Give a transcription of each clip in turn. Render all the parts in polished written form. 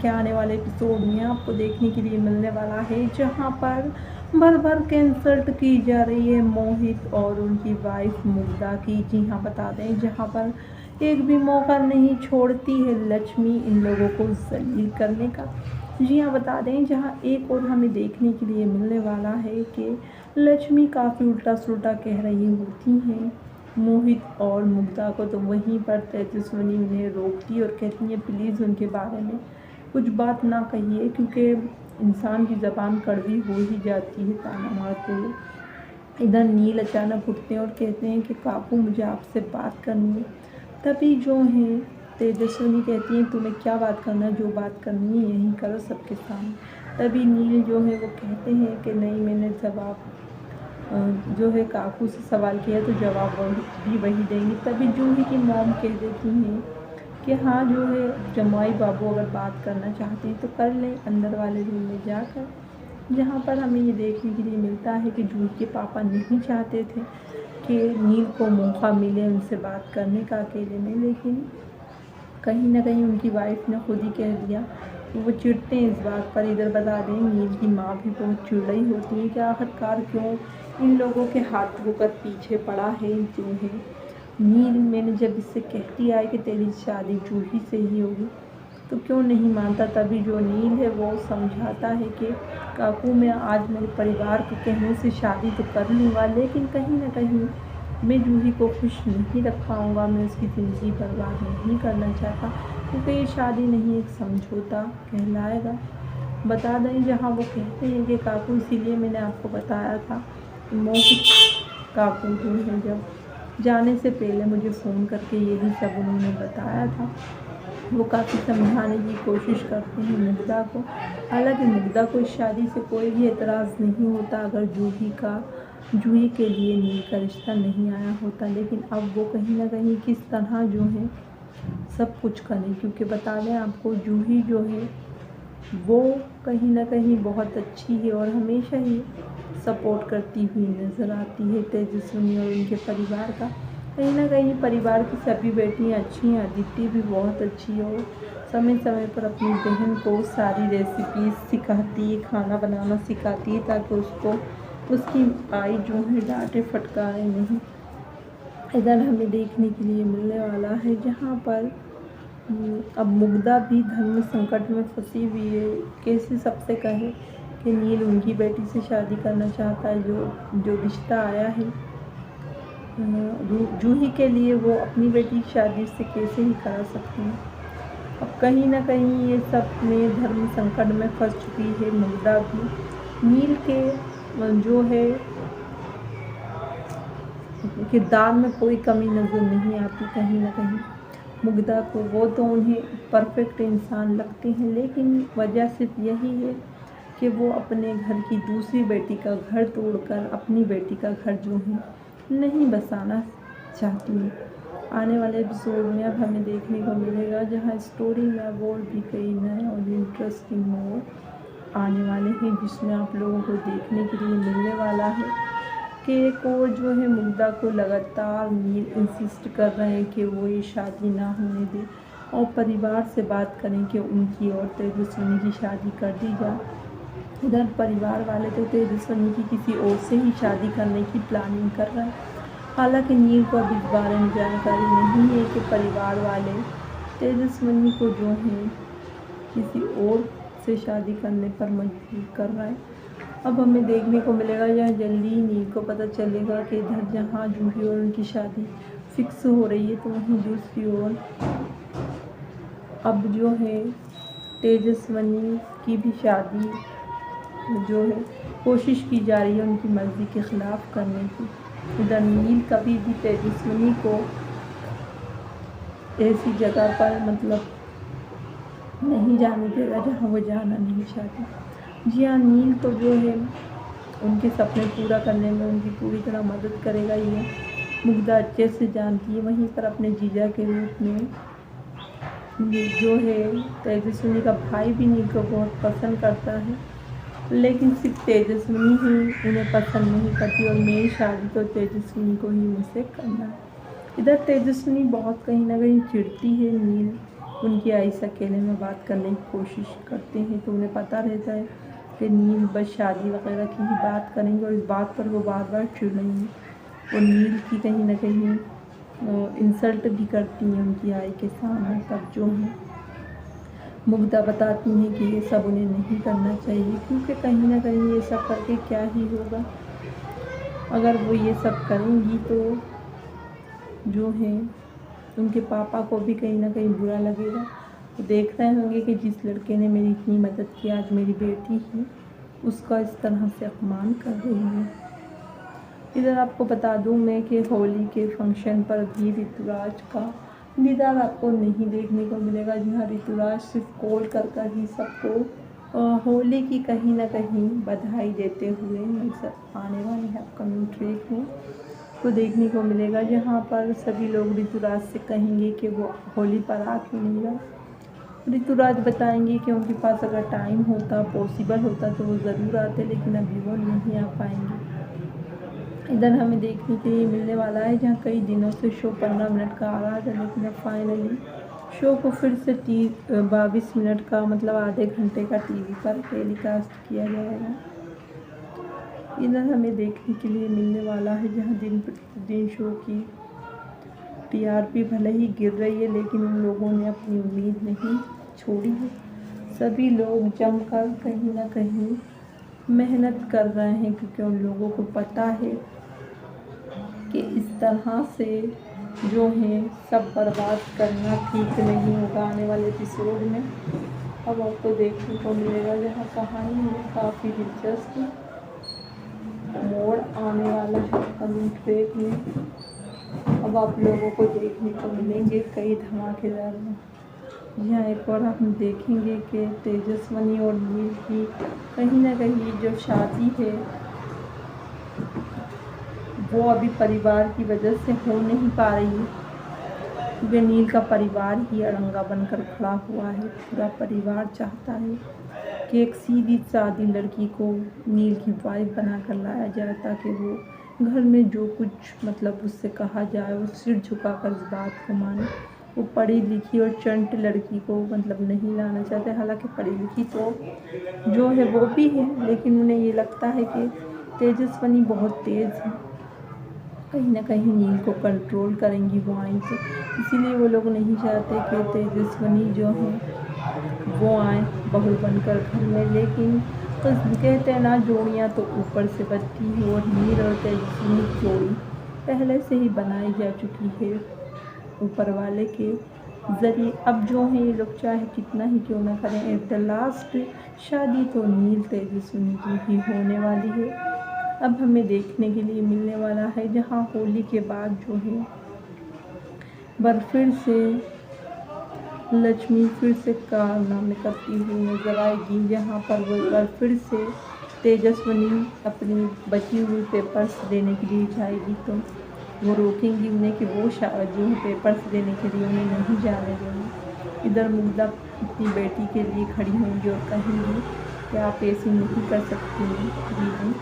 के आने वाले एपिसोड में आपको देखने के लिए मिलने वाला है, जहां पर भर भर के इंसल्ट की जा रही है मोहित और उनकी वाइफ मुग्धा की। जी हाँ, बता दें, जहां पर एक भी मौका नहीं छोड़ती है लक्ष्मी इन लोगों को जलील करने का। जी हाँ, बता दें, जहां एक और हमें देखने के लिए मिलने वाला है कि लक्ष्मी काफ़ी उल्टा सुल्टा कह रही होती हैं मोहित और मुग्धा को, तो वहीं पर तेजस्विनी उन्हें रोकती और कहती है प्लीज़ उनके बारे में कुछ बात ना कहिए, क्योंकि इंसान की ज़बान कड़वी हो ही जाती है ताना मारते हुए। इधर नील अचानक उठते हैं और कहते हैं कि काकू मुझे आपसे बात करनी है। तभी जो है तेजस्विनी कहती है तुम्हें क्या बात करना है, जो बात करनी है यही करो सबके सामने। तभी नील जो है वो कहते हैं कि नहीं, मैंने जवाब जो है काकू से सवाल किया तो जवाब भी वही देंगी। तभी जूही की मॉम कह देती हैं कि हाँ, जो है जमाई बाबू अगर बात करना चाहते हैं तो कर लें अंदर वाले रूम में जाकर। जहाँ पर हमें ये देखने के लिए मिलता है कि जूही के पापा नहीं चाहते थे कि नील को मौका मिले उनसे बात करने का अकेले में, लेकिन कहीं ना कहीं उनकी वाइफ ने खुद ही कह दिया। वो चिढ़ते हैं इस बात पर। इधर बता दें, नील की माँ भी बहुत चिड़ रही होती है कि आखिरकार क्यों इन लोगों के हाथ धोकर पीछे पड़ा है जो है नील। मैंने जब इससे कहती है कि तेरी शादी जूही से ही होगी तो क्यों नहीं मानता। तभी जो नील है वो समझाता है कि काकू मैं आज मेरे परिवार के कहने से शादी तो कर लूँगा, लेकिन कहीं ना कहीं मैं जूही को खुश नहीं रख पाऊँगा, मैं उसकी ज़िंदगी बर्बाद नहीं करना चाहता, क्योंकि ये शादी नहीं एक समझौता कहलाएगा। बता दें, जहाँ वो कहते हैं कि काकू इसीलिए मैंने आपको बताया था, मोहित काकू जो है जब जाने से पहले मुझे फ़ोन करके यही सब उन्होंने बताया था। वो काफ़ी समझाने की कोशिश करते हैं मुग्धा को। हालांकि मुग्धा को इस शादी से कोई भी एतराज़ नहीं होता अगर जूही के लिए नील का रिश्ता नहीं आया होता, लेकिन अब वो कहीं ना कहीं किस तरह जो है सब कुछ करें, क्योंकि बता दें आपको जूही जो है वो कहीं ना कहीं बहुत अच्छी है और हमेशा ही सपोर्ट करती हुई नज़र आती है तेजस्विनी और उनके परिवार का। कहीं ना कहीं परिवार की सभी बेटियां अच्छी हैं, अदिति भी बहुत अच्छी है और समय समय पर अपनी बहन को सारी रेसिपीज सिखाती है, खाना बनाना सिखाती है, ताकि उसको उसकी आई जो है डांटे फटकारे नहीं। इधर हमें देखने के लिए मिलने वाला है जहाँ पर अब मुग्धा भी धर्म संकट में फंसी हुई है। कैसे सबसे कहे कि नील उनकी बेटी से शादी करना चाहता है, जो रिश्ता आया है जूही के लिए, वो अपनी बेटी की शादी से कैसे ही करा सकती हैं। अब कहीं ना कहीं ये सब में धर्म संकट में फंस चुकी है मुग्धा भी। नील के जो है किरदार में कोई कमी नज़र नहीं आती कहीं ना कहीं मुग्धा को। वो तो उन्हें परफेक्ट इंसान लगते हैं, लेकिन वजह सिर्फ यही है कि वो अपने घर की दूसरी बेटी का घर तोड़कर अपनी बेटी का घर जो है नहीं बसाना चाहती हूँ। आने वाले एपिसोड में अब हमें देखने को मिलेगा जहाँ स्टोरी में अब और भी कई नए और इंटरेस्टिंग मोड़ आने वाले हैं, जिसमें आप लोगों को देखने के लिए मिलने वाला है कि एक और जो है मुग्धा को लगातार नील इंसिस्ट कर रहे हैं कि वो ये शादी ना होने दे और परिवार से बात करें कि उनकी और तेजस्विनी की शादी कर दी जाए। इधर परिवार वाले तो तेजस्विनी की किसी और से ही शादी करने की प्लानिंग कर रहे हैं। हालांकि नील को अब इस बारे में जानकारी नहीं है कि परिवार वाले तेजस्विनी को जो है किसी और से शादी करने पर मजबूर कर रहे हैं। अब हमें देखने को मिलेगा या जल्दी ही नील को पता चलेगा कि इधर जहाँ जूही और उनकी शादी फिक्स हो रही है, तो वहीं दूसरी ओर अब जो है तेजस्विनी की भी शादी जो है कोशिश की जा रही है उनकी मर्ज़ी के ख़िलाफ़ करने की। इधर नील कभी भी तेजस्विनी को ऐसी जगह पर मतलब नहीं जाने देगा जहाँ वो जाना नहीं चाहती। जी हाँ, नील तो जो है उनके सपने पूरा करने में उनकी पूरी तरह मदद करेगा, ये मुग्धा अच्छे से जानती है। वहीं पर अपने जीजा के रूप में जो है तेजस्विनी का भाई भी नील को बहुत पसंद करता है, लेकिन सिर्फ तेजस्विनी ही उन्हें पसंद नहीं करती और मेरी शादी तो तेजस्विनी को ही मुझसे करना है। इधर तेजस्विनी बहुत कहीं ना कहीं चिढ़ती है नील उनकी आई से अकेले में बात करने की कोशिश करते हैं, तो उन्हें पता रहता है कि नील बस शादी वगैरह की ही बात करेंगे और इस बात पर वो बार बार चिढ़ेंगे और नील की कहीं ना कहीं इंसल्ट भी करती हैं उनकी आई के सामने। तब जो है मुग्धा बताती हैं कि ये सब उन्हें नहीं करना चाहिए, क्योंकि कहीं ना कहीं ये सब करके क्या ही होगा। अगर वो ये सब करेंगी तो जो है उनके पापा को भी कहीं ना कहीं बुरा लगेगा। वो देख रहे होंगे कि जिस लड़के ने मेरी इतनी मदद की, आज मेरी बेटी ही उसका इस तरह से अपमान कर रही है। इधर आपको बता दूं मैं कि होली के फंक्शन पर भी ऋतुराज का दीदार आपको नहीं देखने को मिलेगा। जहाँ ऋतुराज सिर्फ कॉल कर ही सबको होली की कहीं ना कहीं बधाई देते हुए नजर आने वाले हैं। अपकमिंग ट्रैक में को देखने को मिलेगा, जहाँ पर सभी लोग ऋतुराज से कहेंगे कि वो होली पर आ क्यों नहीं रहा। ऋतुराज बताएंगे कि उनके पास अगर टाइम होता, पॉसिबल होता तो वो ज़रूर आते, लेकिन अभी वो नहीं आ पाएंगे। इधर हमें देखने के लिए मिलने वाला है जहाँ कई दिनों से शो 15 मिनट का आ रहा था, लेकिन अब फाइनली शो को फिर से 22 मिनट का मतलब आधे घंटे का टीवी पर टेलीकास्ट किया जाएगा। इधर हमें देखने के लिए मिलने वाला है जहां दिन प्रतिदिन शो की टीआरपी भले ही गिर रही है, लेकिन उन लोगों ने अपनी उम्मीद नहीं छोड़ी है। सभी लोग जमकर कहीं ना कहीं मेहनत कर रहे हैं, क्योंकि उन लोगों को पता है कि इस तरह से जो है सब बर्बाद करना ठीक नहीं होगा। आने वाले एपिसोड में अब आपको देखने को मिलेगा जहाँ कहानी में काफ़ी दिलचस्प मोड़ आने वाला है। कमिंग ट्रैक में अब आप लोगों को देखने को मिलेंगे कई धमाकेदार। यहाँ एक और हम देखेंगे कि तेजस्वनी और नील की कहीं ना कहीं जो शादी है वो अभी परिवार की वजह से हो नहीं पा रही है, क्योंकि नील का परिवार ही अड़ंगा बनकर खड़ा हुआ है। पूरा परिवार चाहता है कि एक सीधी सादी लड़की को नील की वाइफ बनाकर लाया जाए, ताकि वो घर में जो कुछ मतलब उससे कहा जाए वो सिर झुकाकर इस बात को माने। वो पढ़ी लिखी और चंट लड़की को मतलब नहीं लाना चाहते। हालांकि पढ़ी लिखी तो जो है वो भी है, लेकिन उन्हें ये लगता है कि तेजस्वनी बहुत तेज़ है, कहीं ना कहीं नील को कंट्रोल करेंगी वो आई तो, इसीलिए वो लोग नहीं चाहते कि तेजस्वनी जो है वो आए बहू बनकर घर में। लेकिन तो कहते हैं ना, जोड़ियाँ तो ऊपर से बनती है और नील और तेजस्वनी की जोड़ी पहले से ही बनाई जा चुकी है ऊपर वाले के ज़रिए। अब जो है ये लोग चाहे कितना ही क्यों ना करें, एट द लास्ट शादी तो नील तेजस्वनी की ही होने वाली है। अब हमें देखने के लिए मिलने वाला है जहां होली के बाद जो है फिर से लक्ष्मी फिर से कारनामे करती हुई नजर आएगी, जहां पर वो फिर से तेजस्वनी अपनी बची हुई पेपर्स देने के लिए जाएगी, तो वो रोकेंगी उन्हें कि वो जो पेपर्स देने के लिए उन्हें नहीं जाने देंगे। इधर मुग्धा अपनी बेटी के लिए खड़ी होंगी और कहेंगी कि आप ऐसे नहीं कर सकती हैं दीदी,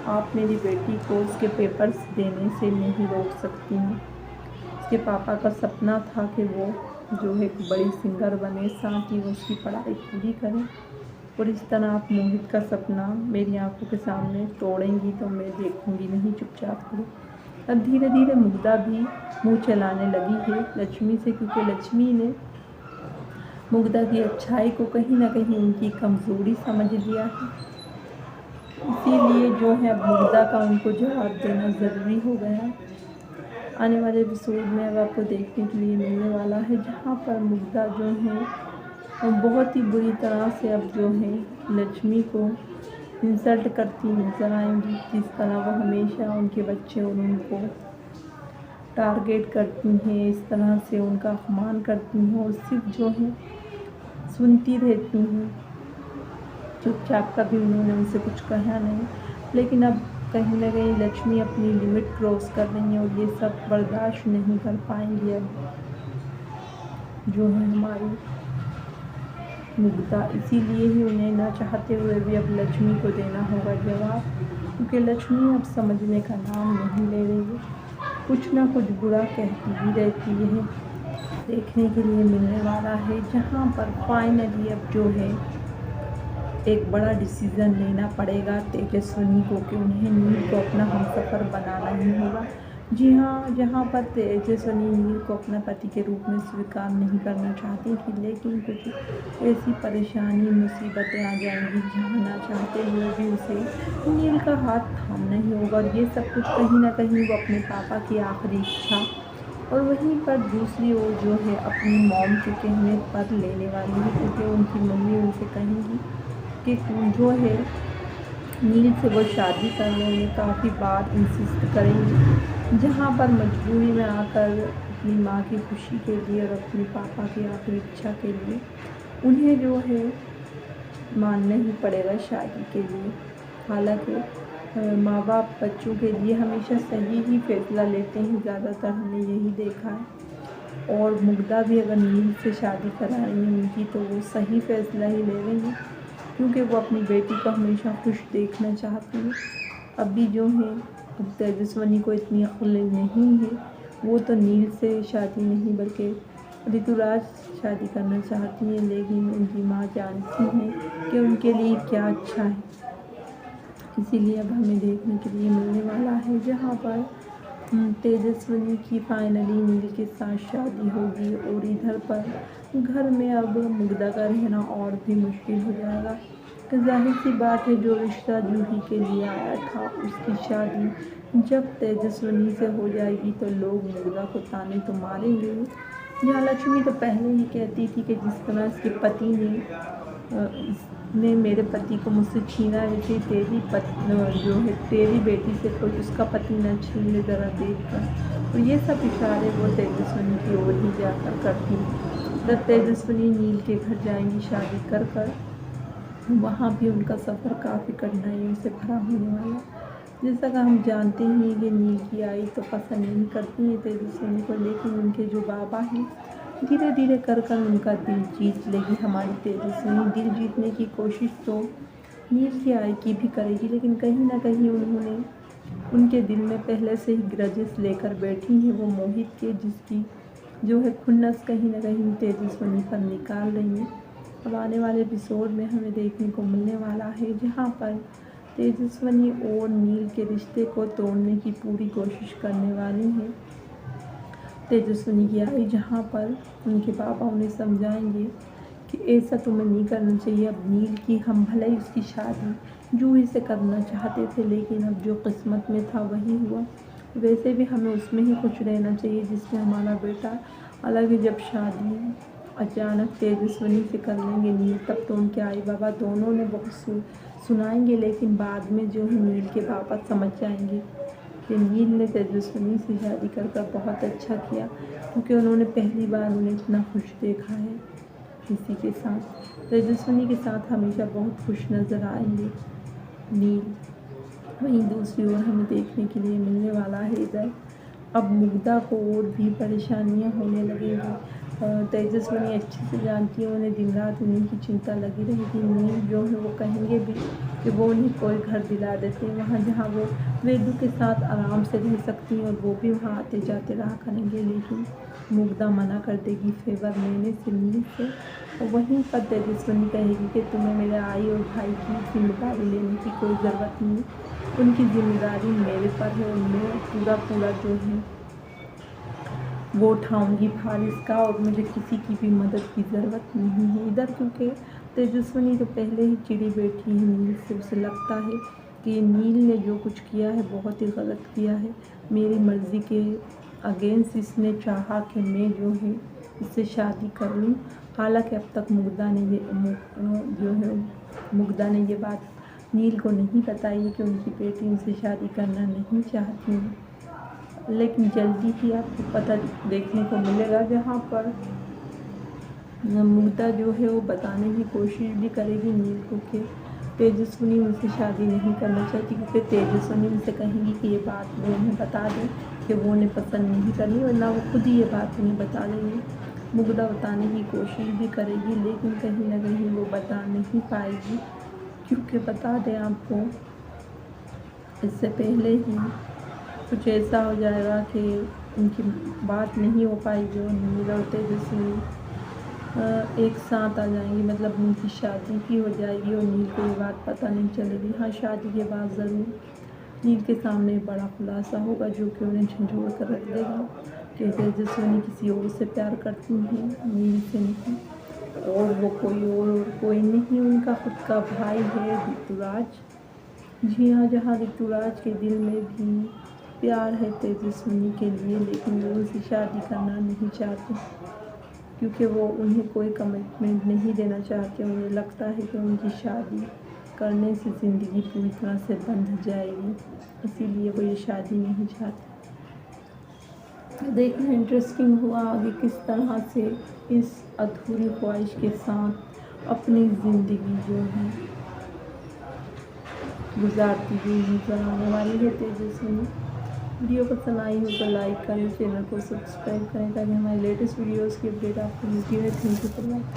आप मेरी बेटी को उसके पेपर्स देने से नहीं रोक सकती हैं। उसके पापा का सपना था कि वो जो है बड़ी सिंगर बने, साथ ही वो उसकी पढ़ाई पूरी करें, और इस तरह आप मोहित का सपना मेरी आंखों के सामने तोड़ेंगी तो मैं देखूंगी नहीं, चुपचाप करो। अब धीरे धीरे मुग्धा भी मुंह चलाने लगी है लक्ष्मी से, क्योंकि लक्ष्मी ने मुग्धा की अच्छाई को कहीं ना कहीं उनकी कमज़ोरी समझ लिया है। इसीलिए जो है अब मुग्धा का उनको जवाब देना ज़रूरी हो गया। आने वाले एपिसोड में अब आपको देखने के लिए मिलने वाला है जहाँ पर मुग्धा जो है बहुत ही बुरी तरह से अब जो है लक्ष्मी को इंसल्ट करती नजर आएंगी। जिस तरह वो हमेशा उनके बच्चे और उनको टारगेट करती हैं, इस तरह से उनका अपमान करती हैं और सिर्फ जो है सुनती रहती हैं। चुपचाप कभी उन्होंने उनसे कुछ कहा नहीं, लेकिन अब कहीं ना कहीं लक्ष्मी अपनी लिमिट क्रॉस कर रही है और ये सब बर्दाश्त नहीं कर पाएंगी। अब जो है हमारी मुग्धा, इसीलिए ही उन्हें ना चाहते हुए भी अब लक्ष्मी को देना होगा जवाब, क्योंकि लक्ष्मी अब समझने का नाम नहीं ले रही है, कुछ ना कुछ बुरा कहती ही रहती है। देखने के लिए मिलने वाला है, जहाँ पर फाइनली अब जो है एक बड़ा डिसीज़न लेना पड़ेगा तेजस्विनी को कि उन्हें नील को अपना हमसफ़र बनाना ही होगा। जी हाँ, जहाँ पर तेजस्विनी नील को अपना पति के रूप में स्वीकार नहीं करना चाहती थी, लेकिन कुछ ऐसी परेशानी मुसीबतें आ जाएंगी जहाँ ना चाहते हुए भी उसे नील का हाथ थामना ही होगा। और ये सब कुछ कहीं ना कहीं वो अपने पापा की आखिरी इच्छा और वहीं पर दूसरी ओर जो है अपनी मॉम के कहने पर लेने वाली है, क्योंकि उनकी मम्मी उनसे कहेंगी कि जो है नील से वो शादी करने में काफ़ी बार इंसिस्ट करेंगी, जहाँ पर मजबूरी में आकर अपनी माँ की खुशी के लिए और अपने पापा की आखिरी इच्छा के लिए उन्हें जो है मानना ही पड़ेगा शादी के लिए। हालांकि माँ बाप बच्चों के लिए हमेशा सही ही फैसला लेते हैं, ज़्यादातर हमने यही देखा है। और मुग्धा भी अगर नील से शादी कराएंगे उनकी तो वो सही फैसला ही ले लेंगे, क्योंकि वो अपनी बेटी को हमेशा खुश देखना चाहती है। अभी जो है अब तेजस्विनी को इतनी अक्ल नहीं है, वो तो नील से शादी नहीं बल्कि ऋतुराज शादी करना चाहती है, लेकिन उनकी माँ जानती हैं कि उनके लिए क्या अच्छा है। इसीलिए अब हमें देखने के लिए मिलने वाला है जहाँ पर तेजस्विनी की फाइनली नील के साथ शादी होगी, और इधर पर घर में अब मुग्धा का रहना और भी मुश्किल हो जाएगा। कि जाहिर सी बात है, जो रिश्ता जूही के लिए आया था उसकी शादी जब तेजस्विनी से हो जाएगी तो लोग मुग्धा को ताने तो मारेंगे। यहाँ लक्ष्मी तो पहले ही कहती थी कि जिस तरह इसके पति ने मेरे पति को मुझसे छीना, वैसे तेरी जो है तेरी बेटी से कोई उसका पति न छीन ले ज़रा देख कर। और ये सब इशारे वो तेजस्विनी की ओर ही जाकर करती हैं। जब तेजस्विनी नील के घर जाएंगी शादी कर वहाँ भी उनका सफ़र काफ़ी कठिनाइयों से भरा होने वाला। जैसा कि हम जानते हैं कि नील की आई तो पसंद नहीं करती है तेजस्विनी को, लेकिन उनके जो बाबा हैं धीरे धीरे कर उनका दिल जीत लेगी हमारी तेजस्विनी। दिल जीतने की कोशिश तो नील की आई की भी करेगी, लेकिन कहीं ना कहीं उन्होंने उनके दिल में पहले से ही ग्रजेस लेकर बैठी हैं वो मोहित के, जिसकी जो है खुन्नस कहीं ना कहीं तेजस्विनी पर निकाल रही है। अब आने वाले एपिसोड में हमें देखने को मिलने वाला है जहाँ पर तेजस्विनी और नील के रिश्ते को तोड़ने की पूरी कोशिश करने वाली हैं। तेजस्विनी की आई जहाँ पर उनके पापा उन्हें समझाएंगे कि ऐसा तुम्हें नहीं करना चाहिए। अब नील की हम भले ही उसकी शादी जूही से करना चाहते थे, लेकिन अब जो किस्मत में था वही हुआ। वैसे भी हमें उसमें ही खुश रहना चाहिए जिसमें हमारा बेटा। हालांकि जब शादी अचानक तेजस्विनी से कर लेंगे नील, तब तो उनके आई बाबा दोनों ने बहुत सुनाएंगे, लेकिन बाद में जो है नील के पापा समझ जाएंगे कि नील ने तेजस्विनी से शादी कर बहुत अच्छा किया, क्योंकि उन्होंने पहली बार उन्हें इतना खुश देखा है किसी के साथ। तेजस्विनी के साथ हमेशा बहुत खुश नज़र आएंगे नील। वहीं दूसरी ओर हमें देखने के लिए मिलने वाला है इधर अब मुग्धा को और भी परेशानियां होने लगेंगी। तेजस्विनी अच्छे से जानती है उन्हें दिन रात उन्हीं की चिंता लगी रहेगी। नील जो है वो कहेंगे भी कि वो उन्हें कोई घर दिला देते हैं वहाँ, जहाँ वो वेदू के साथ आराम से रह सकती हैं, और वो भी वहाँ आते जाते रहा करेंगे। लेकिन मुग्धा मना कर देगी फेवर लेने से नील से। और वहीं पर तेजस्विनी कहेगी कि तुम्हें मेरे आई और भाई की जिम्मेदारी लेने की कोई ज़रूरत नहीं, उनकी जिम्मेदारी मेरे पर है, और मैं पूरा जो है वो उठाऊंगी भार इसका, और मुझे किसी की भी मदद की ज़रूरत नहीं है इधर। क्योंकि तेजस्विनी तो पहले ही चिड़ी बैठी है नील से। उसे लगता है कि नील ने जो कुछ किया है बहुत ही गलत किया है। मेरी मर्ज़ी के अगेंस्ट इसने चाहा कि मैं जो है इससे शादी कर लूँ। हालांकि अब तक मुग्धा ने ये बात नील को नहीं बताई है कि उनकी बेटी उनसे शादी करना नहीं चाहती है, लेकिन जल्दी ही आपको पता देखने को मिलेगा, जहाँ पर मुग्धा जो है वो बताने की कोशिश भी करेगी नील को कि तेजस्विनी उनसे शादी नहीं करना चाहती, क्योंकि तेजस्विनी उनसे कहेंगी कि ये बात वो उन्हें बता दें कि वो उन्हें पसंद नहीं करनी, वरना वो खुद ही ये बात उन्हें बता देंगे। मुग्धा बताने की कोशिश भी करेगी, लेकिन कहीं ना कहीं वो बता नहीं पाएगी, क्योंकि बता दें आपको इससे पहले ही कुछ ऐसा हो जाएगा कि उनकी बात नहीं हो पाएगी और नील और तेजस्वी एक साथ आ जाएंगी, मतलब उनकी शादी की हो जाएगी और नील को ये बात पता नहीं चलेगी। हाँ, शादी के बाद ज़रूर नील के सामने बड़ा खुलासा होगा जो कि उन्हें झंझोड़ कर रख देगा कि तेजस्विनी किसी और से प्यार करती हैं, नील से नहीं, और वो कोई नहीं, उनका खुद का भाई है ऋतुराज। जी हाँ, जहाँ ऋतुराज के दिल में भी प्यार है तेजस्विनी के लिए, लेकिन वो उनसे शादी करना नहीं चाहते क्योंकि वो उन्हें कोई कमिटमेंट नहीं देना चाहते। उन्हें लगता है कि उनकी शादी करने से ज़िंदगी पूरी तरह से बंध जाएगी, इसीलिए वो ये शादी नहीं चाहते। देखना इंटरेस्टिंग हुआ आगे किस तरह से इस अधूरी ख्वाहिश के साथ अपनी ज़िंदगी जो है गुजारती हुई नजर आने वाली है तेजस्विनी। वीडियो पसंद आई हो तो लाइक करें, चैनल को सब्सक्राइब करें ताकि हमारे लेटेस्ट वीडियोज़ की अपडेट आपको मिलती रहे। Thank you for watching.